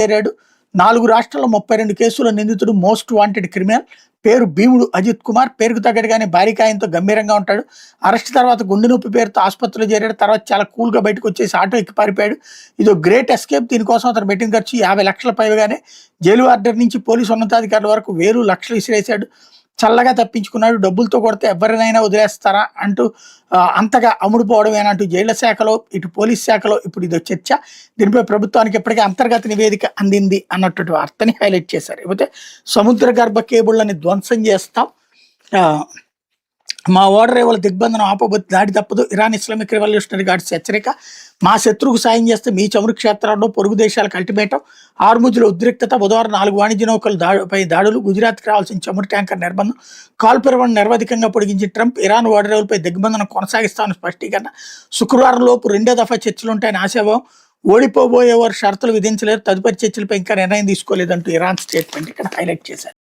చేరాడు. 4 రాష్ట్రాల్లో 32 కేసుల నిందితుడు, మోస్ట్ వాంటెడ్ క్రిమినల్. పేరు భీముడు అజిత్ కుమార్. పేరుకు తగ్గట్టుగానే భారీకాయంతో గంభీరంగా ఉంటాడు. అరెస్ట్ తర్వాత గుండె నొప్పి పేరుతో ఆసుపత్రిలో చేరాడు. తర్వాత చాలా కూల్గా బయటకు వచ్చేసి ఆటో ఎక్కి పారిపోయాడు. ఇదో గ్రేట్ ఎస్కేప్. దీనికోసం అతను పెట్టిన ఖర్చు 50 లక్షల పైగానే. జైలు వార్డర్ నుంచి పోలీసు ఉన్నతాధికారుల వరకు వేలు లక్షలు విసిరేశాడు. చల్లగా తప్పించుకున్నాడు. డబ్బులతో కొడితే ఎవరినైనా వదిలేస్తారా అంటూ అంతగా అమ్ముడుపోవడమేనంటూ జైళ్ల శాఖలో, ఇటు పోలీస్ శాఖలో ఇప్పుడు ఇదో చర్చ. దీనిపై ప్రభుత్వానికి ఇప్పటికే అంతర్గత నివేదిక అందింది అన్నటువంటి వార్తని హైలైట్ చేశారు. ఇకపోతే సముద్ర గర్భ కేబుళ్లని ధ్వంసం చేస్తాం, మా ఓడరేవుల దిగ్బంధనం ఆపబోతే దాడి తప్పదు. ఇరాన్ ఇస్లామిక్ రెవల్యూషనరీ గార్డ్స్ హెచ్చరిక. మా శత్రువుకు సాయం చేస్తే మీ చమురు క్షేత్రాల్లో పొరుగు దేశాలకు అల్టిమేటం. హార్ముజ్లో ఉద్రిక్తత. బుధవారం 4 వాణిజ్య నౌకలపై దాడులు. గుజరాత్కి రావాల్సిన చమురు ట్యాంకర్ నిర్బంధం. కాల్పురవణ నిరవధికంగా పొడిగించిన ట్రంప్. ఇరాన్ ఓడరేవులపై దిగ్బంధనం కొనసాగిస్తామని స్పష్టీకరణ. శుక్రవారం లోపు 2వ దఫా చర్చలుంటాయని ఆశాభావం. ఓడిపోబోయేవారు షరతులు విధించలేరు. తదుపరి చర్చలపై ఇంకా నిర్ణయం తీసుకోలేదంటూ ఇరాన్ స్టేట్మెంట్ ఇక్కడ హైలైట్ చేశారు.